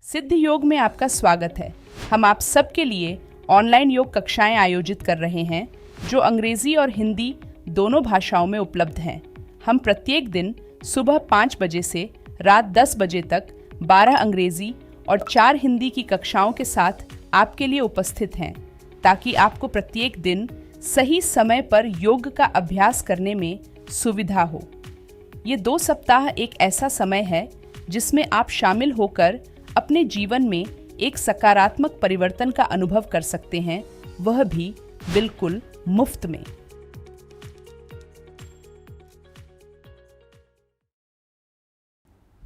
सिद्ध योग में आपका स्वागत है। हम आप सबके लिए ऑनलाइन योग कक्षाएं आयोजित कर रहे हैं जो अंग्रेजी और हिंदी दोनों भाषाओं में उपलब्ध हैं। हम प्रत्येक दिन सुबह 5 बजे से रात 10 बजे तक 12 अंग्रेजी और 4 हिंदी की कक्षाओं के साथ आपके लिए उपस्थित हैं ताकि आपको प्रत्येक दिन सही समय पर योग का अभ्यास करने में सुविधा हो। ये 2 सप्ताह एक ऐसा समय है जिसमें आप शामिल होकर अपने जीवन में एक सकारात्मक परिवर्तन का अनुभव कर सकते हैं, वह भी बिल्कुल मुफ्त में।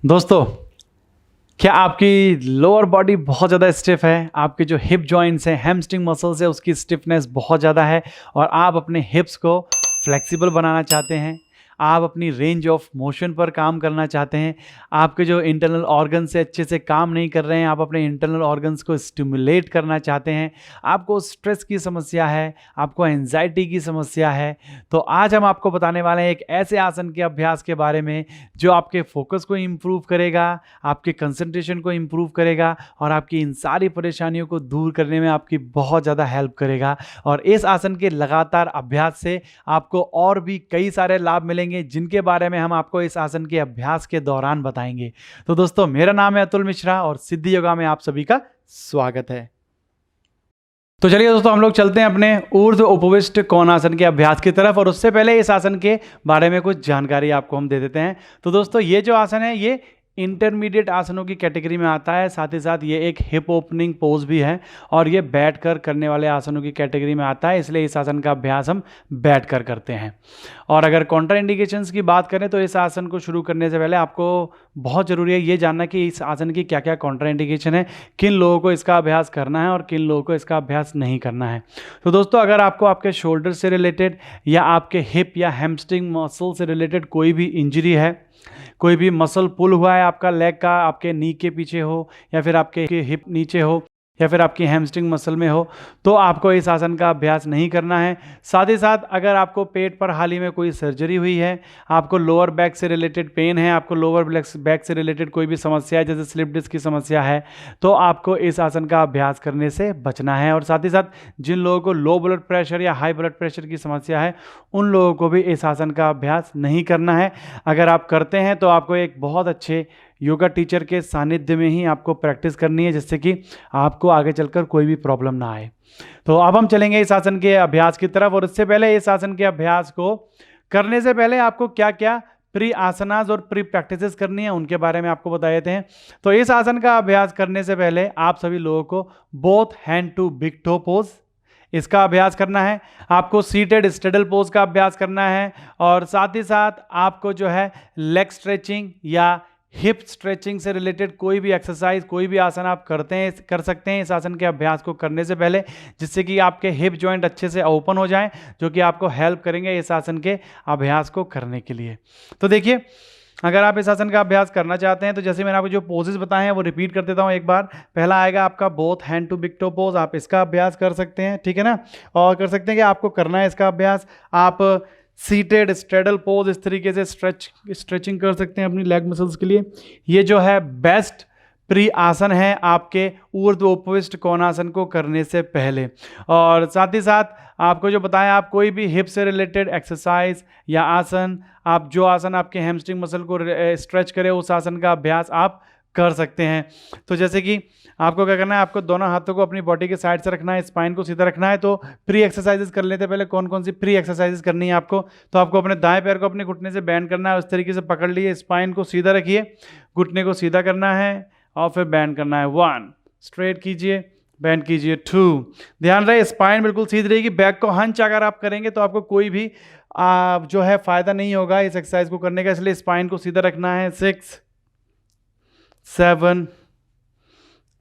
दोस्तों, क्या आपकी लोअर बॉडी बहुत ज़्यादा स्टिफ है? आपके जो हिप जॉइंट्स हैं, हैमस्ट्रिंग मसल्स है, उसकी स्टिफनेस बहुत ज़्यादा है और आप अपने हिप्स को फ्लेक्सिबल बनाना चाहते हैं, आप अपनी रेंज ऑफ मोशन पर काम करना चाहते हैं, आपके जो इंटरनल ऑर्गन्स से अच्छे से काम नहीं कर रहे हैं, आप अपने इंटरनल ऑर्गन्स को स्टिमुलेट करना चाहते हैं, आपको स्ट्रेस की समस्या है, आपको एंजाइटी की समस्या है, तो आज हम आपको बताने वाले हैं एक ऐसे आसन के अभ्यास के बारे में जो आपके फोकस को इम्प्रूव करेगा, आपके कंसंट्रेशन को इम्प्रूव करेगा और आपकी इन सारी परेशानियों को दूर करने में आपकी बहुत ज़्यादा हेल्प करेगा। और इस आसन के लगातार अभ्यास से आपको और भी कई सारे लाभ मिलेंगे जिनके बारे में हम आपको इस आसन के अभ्यास के दौरान बताएंगे। तो दोस्तों, मेरा नाम है अतुल मिश्रा और सिद्ध योगा में आप सभी का स्वागत है। तो चलिए दोस्तों, हम लोग चलते हैं अपने ऊर्ध्व उपविष्ट कोणासन के अभ्यास की तरफ और उससे पहले इस आसन के बारे में कुछ जानकारी आपको हम दे देते हैं। तो दोस्तों, ये जो आसन है ये इंटरमीडिएट आसनों की कैटेगरी में आता है, साथ ही साथ ये एक हिप ओपनिंग पोज भी है और ये बैठकर करने वाले आसनों की कैटेगरी में आता है, इसलिए इस आसन का अभ्यास हम बैठकर करते हैं। और अगर कॉन्ट्रा इंडिकेशंस की बात करें तो इस आसन को शुरू करने से पहले आपको बहुत ज़रूरी है ये जानना कि इस आसन की क्या क्या कॉन्ट्रा इंडिकेशन है, किन लोगों को इसका अभ्यास करना है और किन लोगों को इसका अभ्यास नहीं करना है। तो दोस्तों, अगर आपको आपके शोल्डर से रिलेटेड या आपके हिप या हैमस्ट्रिंग मसल से रिलेटेड कोई भी इंजरी है, कोई भी मसल पुल हुआ है आपका लेग का, आपके नी के पीछे हो या फिर आपके हिप नीचे हो या फिर आपकी हैमस्ट्रिंग मसल में हो, तो आपको इस आसन का अभ्यास नहीं करना है। साथ ही साथ अगर आपको पेट पर हाल ही में कोई सर्जरी हुई है, आपको लोअर बैक से रिलेटेड पेन है, आपको लोअर बैक से रिलेटेड कोई भी समस्या है जैसे स्लिप डिस्क की समस्या है, तो आपको इस आसन का अभ्यास करने से बचना है। और साथ ही साथ जिन लोगों को लो ब्लड प्रेशर या हाई ब्लड प्रेशर की समस्या है, उन लोगों को भी इस आसन का अभ्यास नहीं करना है। अगर आप करते हैं तो आपको एक बहुत अच्छे योगा टीचर के सानिध्य में ही आपको प्रैक्टिस करनी है, जिससे कि आपको आगे चलकर कोई भी प्रॉब्लम ना आए। तो अब हम चलेंगे इस आसन के अभ्यास की तरफ और इससे पहले इस आसन के अभ्यास को करने से पहले आपको क्या क्या प्री आसनास और प्री प्रैक्टिसेस करनी है उनके बारे में आपको बता देते हैं। तो इस आसन का अभ्यास करने से पहले आप सभी लोगों को both hand to big toe pose इसका अभ्यास करना है, आपको सीटेड स्ट्रेडल पोज का अभ्यास करना है और साथ ही साथ आपको जो है लेग स्ट्रेचिंग या हिप स्ट्रेचिंग से रिलेटेड कोई भी एक्सरसाइज, कोई भी आसन आप कर सकते हैं इस आसन के अभ्यास को करने से पहले, जिससे कि आपके हिप जॉइंट अच्छे से ओपन हो जाएं, जो कि आपको हेल्प करेंगे इस आसन के अभ्यास को करने के लिए। तो देखिए, अगर आप इस आसन का अभ्यास करना चाहते हैं तो जैसे मैंने आपको जो पोजेस बताए हैं वो रिपीट कर देता हूँ एक बार। पहला आएगा आपका both hand to big toe pose, आप इसका अभ्यास कर सकते हैं, ठीक है ना। और कर सकते हैं कि आपको करना है इसका अभ्यास, आप सीटेड स्ट्रेडल पोज इस तरीके से स्ट्रेचिंग कर सकते हैं अपनी लेग मसल्स के लिए। ये जो है बेस्ट प्री आसन है आपके ऊर्ध्व उपविष्ट कोणासन को करने से पहले। और साथ ही साथ आपको जो बताया, आप कोई भी हिप से रिलेटेड एक्सरसाइज या आसन, आप जो आसन आपके हैमस्ट्रिंग मसल को स्ट्रेच करे उस आसन का अभ्यास आप कर सकते हैं। तो जैसे कि आपको क्या करना है, आपको दोनों हाथों को अपनी बॉडी के साइड से रखना है, स्पाइन को सीधा रखना है। तो प्री एक्सरसाइजेस कर लेते पहले कौन कौन सी प्री एक्सरसाइजेस करनी है आपको। तो आपको अपने दाएं पैर को अपने घुटने से बैंड करना है, उस तरीके से पकड़ लिए, स्पाइन को सीधा रखिए, घुटने को सीधा करना है और फिर बैंड करना है। 1 स्ट्रेट कीजिए, बैंड कीजिए। 2 ध्यान रहे स्पाइन बिल्कुल सीधी रहेगी। बैक को हंच अगर आप करेंगे तो आपको कोई भी जो है फायदा नहीं होगा इस एक्सरसाइज को करने का, इसलिए स्पाइन को सीधा रखना है। 6 7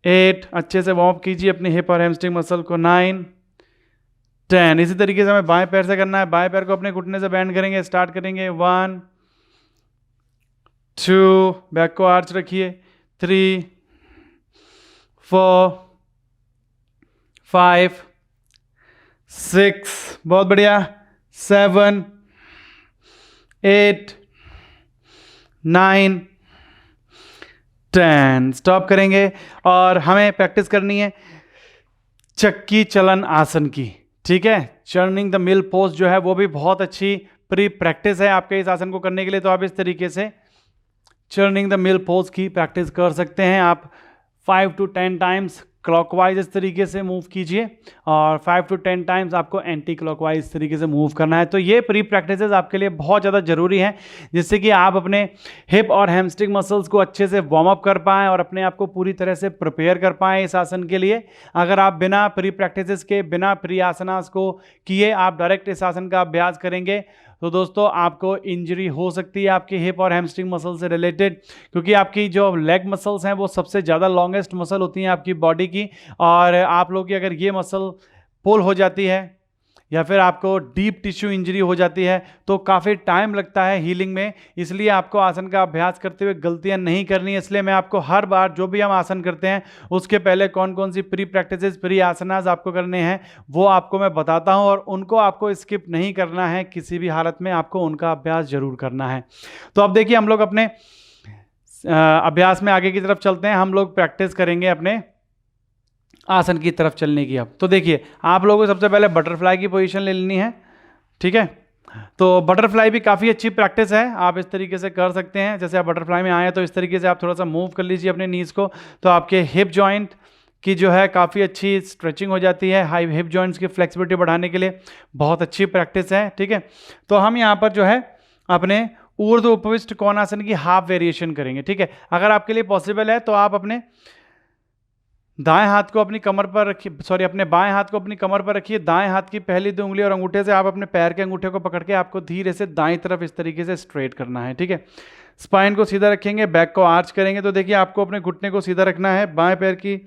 8 अच्छे से वार्म अप कीजिए अपनी हिप और हैमस्ट्रिंग मसल को। 9 10 इसी तरीके से हमें बाएं पैर से करना है, बाएं पैर को अपने घुटने से बैंड करेंगे, स्टार्ट करेंगे। 1 2 बैक को आर्च रखिए। 3 4 5 6 बहुत बढ़िया। 7 8 9 10। स्टॉप करेंगे और हमें प्रैक्टिस करनी है चक्की चलन आसन की, ठीक है। चर्निंग द मिल पोज जो है वो भी बहुत अच्छी प्री प्रैक्टिस है आपके इस आसन को करने के लिए। तो आप इस तरीके से चर्निंग द मिल पोज की प्रैक्टिस कर सकते हैं। आप 5 to 10 टाइम्स क्लॉकवाइज इस तरीके से मूव कीजिए और 5 to 10 टाइम्स आपको एंटी क्लॉकवाइज इस तरीके से मूव करना है। तो ये प्री प्रैक्टिस आपके लिए बहुत ज़्यादा जरूरी है, जिससे कि आप अपने हिप और हैमस्ट्रिंग मसल्स को अच्छे से वार्म अप कर पाएँ और अपने आप को पूरी तरह से प्रिपेयर कर पाएँ इस आसन के लिए। अगर आप बिना प्री प्रैक्टिस के, बिना प्री आसनास को किए आप डायरेक्ट इस आसन का अभ्यास करेंगे तो दोस्तों आपको इंजरी हो सकती है आपकी हिप और हैमस्ट्रिंग मसल से रिलेटेड, क्योंकि आपकी जो लेग मसल्स हैं वो सबसे ज़्यादा लॉन्गेस्ट मसल होती हैं आपकी बॉडी की। और आप लोगों की अगर ये मसल पुल हो जाती है या फिर आपको डीप टिश्यू इंजरी हो जाती है तो काफ़ी टाइम लगता है हीलिंग में। इसलिए आपको आसन का अभ्यास करते हुए गलतियां नहीं करनी है। इसलिए मैं आपको हर बार जो भी हम आसन करते हैं उसके पहले कौन कौन सी प्री प्रैक्टिसेस, प्री आसनास आपको करने हैं वो आपको मैं बताता हूं, और उनको आपको स्किप नहीं करना है, किसी भी हालत में आपको उनका अभ्यास जरूर करना है। तो अब देखिए हम लोग अपने अभ्यास में आगे की तरफ चलते हैं। हम लोग प्रैक्टिस करेंगे अपने आसन की तरफ चलने की। अब तो देखिए आप लोगों को सबसे पहले बटरफ्लाई की पोजीशन ले लेनी है, ठीक है। तो बटरफ्लाई भी काफ़ी अच्छी प्रैक्टिस है, आप इस तरीके से कर सकते हैं। जैसे आप बटरफ्लाई में आए हैं तो इस तरीके से आप थोड़ा सा मूव कर लीजिए अपने नीज को, तो आपके हिप जॉइंट की जो है काफ़ी अच्छी स्ट्रेचिंग हो जाती है। हाई हिप जॉइंट्स की फ्लेक्सिबिलिटी बढ़ाने के लिए बहुत अच्छी प्रैक्टिस है, ठीक है। तो हम यहाँ पर जो है अपने ऊर्ध्व उपविष्ट कोणासन की हाफ वेरिएशन करेंगे, ठीक है। अगर आपके लिए पॉसिबल है तो आप अपने दाएं हाथ को अपनी कमर पर रखिए, अपने बाएं हाथ को अपनी कमर पर रखिए। दाएं हाथ की पहली 2 उंगली और अंगूठे से आप अपने पैर के अंगूठे को पकड़ के आपको धीरे से दाईं तरफ इस तरीके से स्ट्रेट करना है, ठीक है। स्पाइन को सीधा रखेंगे, बैक को आर्च करेंगे। तो देखिए आपको अपने घुटने को सीधा रखना है। बाएं पैर की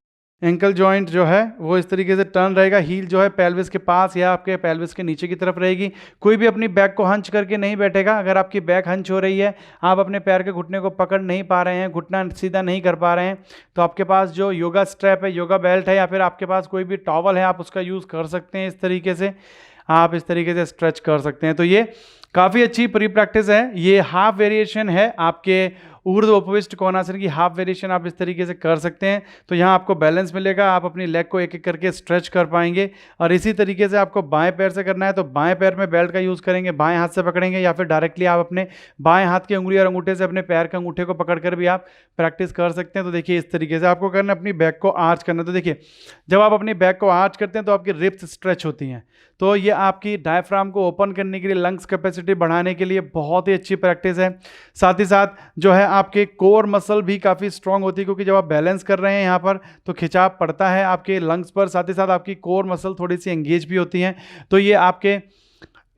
एंकल जॉइंट जो है वो इस तरीके से टर्न रहेगा। हील जो है पेल्विस के पास या आपके पेल्विस के नीचे की तरफ रहेगी। कोई भी अपनी बैक को हंच करके नहीं बैठेगा। अगर आपकी बैक हंच हो रही है, आप अपने पैर के घुटने को पकड़ नहीं पा रहे हैं, घुटना सीधा नहीं कर पा रहे हैं, तो आपके पास जो योगा स्ट्रैप है, योगा बेल्ट है, या फिर आपके पास कोई भी टॉवल है, आप उसका यूज़ कर सकते हैं। इस तरीके से आप इस तरीके से स्ट्रेच कर सकते हैं। तो ये काफ़ी अच्छी प्री प्रैक्टिस है। ये हाफ वेरिएशन है आपके ऊर्ध्व उपविष्ट कोणासन की हाफ वेरिएशन आप इस तरीके से कर सकते हैं। तो यहाँ आपको बैलेंस मिलेगा, आप अपनी लेग को एक एक करके स्ट्रेच कर पाएंगे। और इसी तरीके से आपको बाएं पैर से करना है तो बाएं पैर में बेल्ट का यूज़ करेंगे, बाएं हाथ से पकड़ेंगे, या फिर डायरेक्टली आप अपने बाएं हाथ की उंगली और अंगूठे से अपने पैर के अंगूठे को पकड़कर भी आप प्रैक्टिस कर सकते हैं। तो देखिए इस तरीके से आपको करना, अपनी बैक को आर्च करना। तो देखिए जब आप अपनी बैक को आर्च करते हैं तो आपकी रिब्स स्ट्रेच होती हैं, तो ये आपकी डायफ्राम को ओपन करने के लिए, लंग्स कैपेसिटी बढ़ाने के लिए बहुत ही अच्छी प्रैक्टिस है। साथ ही साथ जो है आपके कोर मसल भी काफ़ी स्ट्रांग होती है, क्योंकि जब आप बैलेंस कर रहे हैं यहाँ पर तो खिंचाव पड़ता है आपके लंग्स पर। साथ ही साथ आपकी कोर मसल थोड़ी सी एंगेज भी होती हैं, तो ये आपके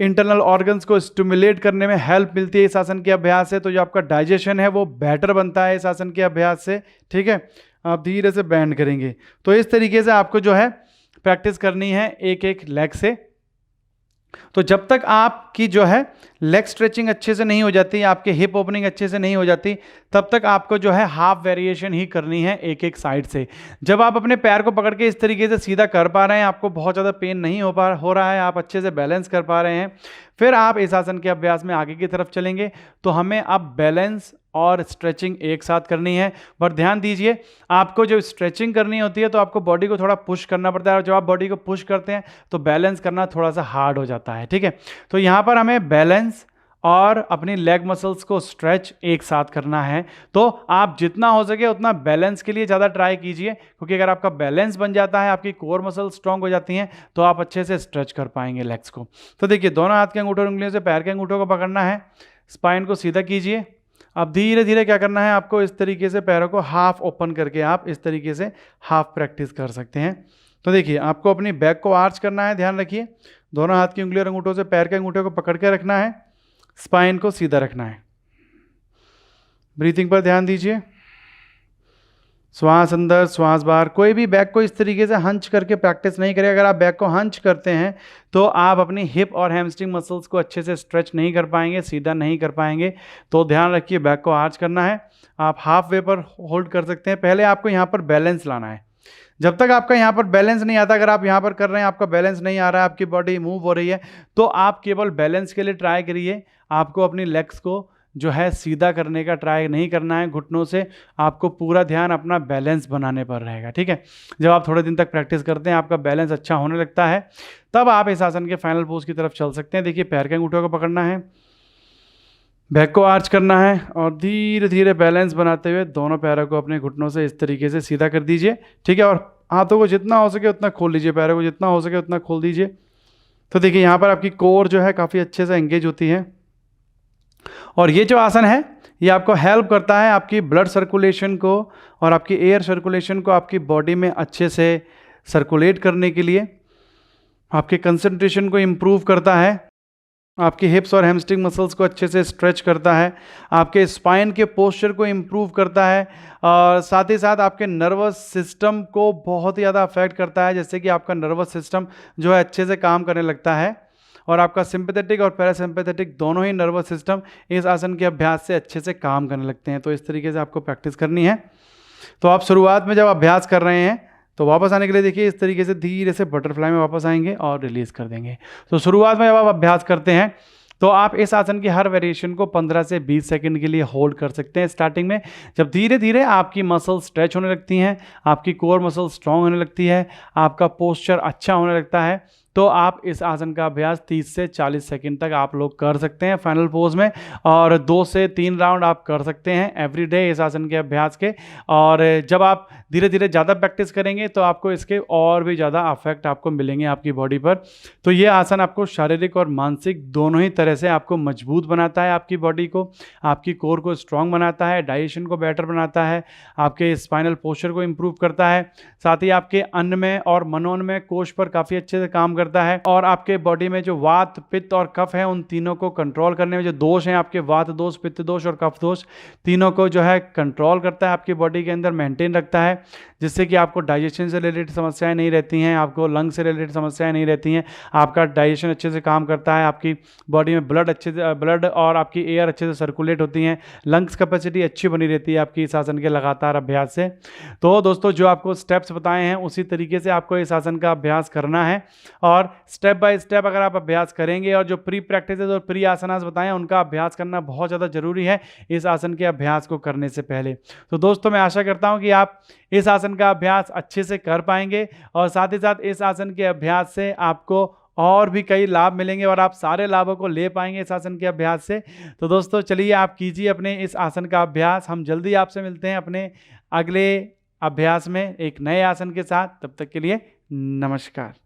इंटरनल ऑर्गन्स को स्टिमुलेट करने में हेल्प मिलती है इस आसन के अभ्यास से। तो जो आपका डाइजेशन है वो बेटर बनता है इस आसन के अभ्यास से, ठीक है। आप धीरे से बैंड करेंगे। तो इस तरीके से आपको जो है प्रैक्टिस करनी है एक एक लेग से। तो जब तक आपकी जो है लेग स्ट्रेचिंग अच्छे से नहीं हो जाती, आपके हिप ओपनिंग अच्छे से नहीं हो जाती, तब तक आपको जो है हाफ वेरिएशन ही करनी है एक एक साइड से। जब आप अपने पैर को पकड़ के इस तरीके से सीधा कर पा रहे हैं, आपको बहुत ज़्यादा पेन नहीं हो रहा है, आप अच्छे से बैलेंस कर पा रहे हैं, फिर आप इस आसन के अभ्यास में आगे की तरफ चलेंगे। तो हमें अब बैलेंस और स्ट्रेचिंग एक साथ करनी है। पर ध्यान दीजिए, आपको जो स्ट्रेचिंग करनी होती है तो आपको बॉडी को थोड़ा पुश करना पड़ता है, और जब आप बॉडी को पुश करते हैं तो बैलेंस करना थोड़ा सा हार्ड हो जाता है, ठीक है। तो यहाँ पर हमें बैलेंस और अपनी लेग मसल्स को स्ट्रेच एक साथ करना है। तो आप जितना हो सके उतना बैलेंस के लिए ज़्यादा ट्राई कीजिए, क्योंकि अगर आपका बैलेंस बन जाता है, आपकी कोर मसल स्ट्रांग हो जाती हैं, तो आप अच्छे से स्ट्रेच कर पाएंगे लेग्स को। तो देखिए दोनों हाथ के अंगूठे और उंगलियों से पैर के अंगूठों को पकड़ना है, स्पाइन को सीधा कीजिए। अब धीरे धीरे क्या करना है, आपको इस तरीके से पैरों को हाफ ओपन करके आप इस तरीके से हाफ प्रैक्टिस कर सकते हैं। तो देखिए आपको अपनी बैक को आर्च करना है, ध्यान रखिए। दोनों हाथ की उंगली और अंगूठों से पैर के अंगूठे को पकड़ के रखना है, स्पाइन को सीधा रखना है। ब्रीथिंग पर ध्यान दीजिए, श्वास अंदर श्वास बाहर। कोई भी बैक को इस तरीके से हंच करके प्रैक्टिस नहीं करे। अगर आप बैक को हंच करते हैं तो आप अपनी हिप और हैमस्ट्रिंग मसल्स को अच्छे से स्ट्रेच नहीं कर पाएंगे, सीधा नहीं कर पाएंगे। तो ध्यान रखिए बैक को आर्च करना है। आप हाफ वे पर होल्ड कर सकते हैं। पहले आपको यहाँ पर बैलेंस लाना है। जब तक आपका यहाँ पर बैलेंस नहीं आता, अगर आप यहाँ पर कर रहे हैं आपका बैलेंस नहीं आ रहा है, आपकी बॉडी मूव हो रही है, तो आप केवल बैलेंस के लिए ट्राई करिए। आपको अपनी लेग्स को जो है सीधा करने का ट्राई नहीं करना है घुटनों से, आपको पूरा ध्यान अपना बैलेंस बनाने पर रहेगा। ठीक है, जब आप थोड़े दिन तक प्रैक्टिस करते हैं, आपका बैलेंस अच्छा होने लगता है, तब आप इस आसन के फाइनल पोज की तरफ चल सकते हैं। देखिए, पैर के अंगूठों को पकड़ना है, बैक को आर्च करना है और धीरे धीरे बैलेंस बनाते हुए दोनों पैरों को अपने घुटनों से इस तरीके से सीधा कर दीजिए। ठीक है, और हाथों को जितना हो सके उतना खोल लीजिए, पैरों को जितना हो सके उतना खोल दीजिए। तो देखिए, यहाँ पर आपकी कोर जो है काफ़ी अच्छे से एंगेज होती है, और ये जो आसन है ये आपको हेल्प करता है आपकी ब्लड सर्कुलेशन को और आपकी एयर सर्कुलेशन को आपकी बॉडी में अच्छे से सर्कुलेट करने के लिए, आपके कंसंट्रेशन को इम्प्रूव करता है, आपकी हिप्स और हैमस्ट्रिंग मसल्स को अच्छे से स्ट्रेच करता है, आपके स्पाइन के पोस्चर को इम्प्रूव करता है, और साथ ही साथ आपके नर्वस सिस्टम को बहुत ही ज़्यादा अफेक्ट करता है, जैसे कि आपका नर्वस सिस्टम जो है अच्छे से काम करने लगता है, और आपका सिंपैथेटिक और पैरासिम्पैथेटिक दोनों ही नर्वस सिस्टम इस आसन के अभ्यास से अच्छे से काम करने लगते हैं। तो इस तरीके से आपको प्रैक्टिस करनी है। तो आप शुरुआत में जब अभ्यास कर रहे हैं तो वापस आने के लिए देखिए इस तरीके से धीरे से बटरफ्लाई में वापस आएंगे और रिलीज कर देंगे। तो शुरुआत में जब आप अभ्यास करते हैं तो आप इस आसन की हर वेरिएशन को 15 से 20 सेकंड के लिए होल्ड कर सकते हैं स्टार्टिंग में। जब धीरे धीरे आपकी मसल स्ट्रेच होने लगती हैं, आपकी कोर मसल स्ट्रांग होने लगती है, आपका पोस्चर अच्छा होने लगता है, तो आप इस आसन का अभ्यास 30 से 40 सेकंड तक आप लोग कर सकते हैं फाइनल पोज में, और 2 से 3 राउंड आप कर सकते हैं एवरी डे इस आसन के अभ्यास के। और जब आप धीरे धीरे ज़्यादा प्रैक्टिस करेंगे तो आपको इसके और भी ज़्यादा अफेक्ट आपको मिलेंगे आपकी बॉडी पर। तो ये आसन आपको शारीरिक और मानसिक दोनों ही तरह से आपको मजबूत बनाता है, आपकी बॉडी को, आपकी कोर को स्ट्रांग बनाता है, डाइजेशन को बेटर बनाता है, आपके स्पाइनल पोस्चर को इम्प्रूव करता है, साथ ही आपके अन्नमय और मनोन्मय कोश पर काफ़ी अच्छे से काम करता है, और आपके बॉडी में जो वात, पित्त और कफ है उन तीनों को कंट्रोल करने में, जो दोष हैं आपके वात दोष, पित्त दोष और कफ दोष, तीनों को जो है कंट्रोल करता है, आपकी बॉडी के अंदर मेंटेन रखता है, जिससे कि आपको डाइजेशन से रिलेटेड समस्याएं नहीं रहती हैं, आपको लंग से रिलेटेड समस्याएं नहीं रहती हैं, आपका डाइजेशन अच्छे से काम करता है, आपकी बॉडी में ब्लड और आपकी एयर अच्छे से सर्कुलेट होती हैं, लंग्स कैपेसिटी अच्छी बनी रहती है आपकी इस आसन के लगातार अभ्यास से। तो दोस्तों, जो आपको स्टेप्स बताए हैं उसी तरीके से आपको इस आसन का अभ्यास करना है, और स्टेप बाय स्टेप अगर आप अभ्यास करेंगे, और जो प्री प्रैक्टिस और प्री आसनास बताएं उनका अभ्यास करना बहुत ज़्यादा जरूरी है इस आसन के अभ्यास को करने से पहले। तो दोस्तों, मैं आशा करता हूं कि आप इस आसन का अभ्यास अच्छे से कर पाएंगे, और साथ ही साथ इस आसन के अभ्यास से आपको और भी कई लाभ मिलेंगे, और आप सारे लाभों को ले पाएंगे इस आसन के अभ्यास से। तो दोस्तों, चलिए आप कीजिए अपने इस आसन का अभ्यास। हम जल्दी आपसे मिलते हैं अपने अगले अभ्यास में एक नए आसन के साथ। तब तक के लिए नमस्कार।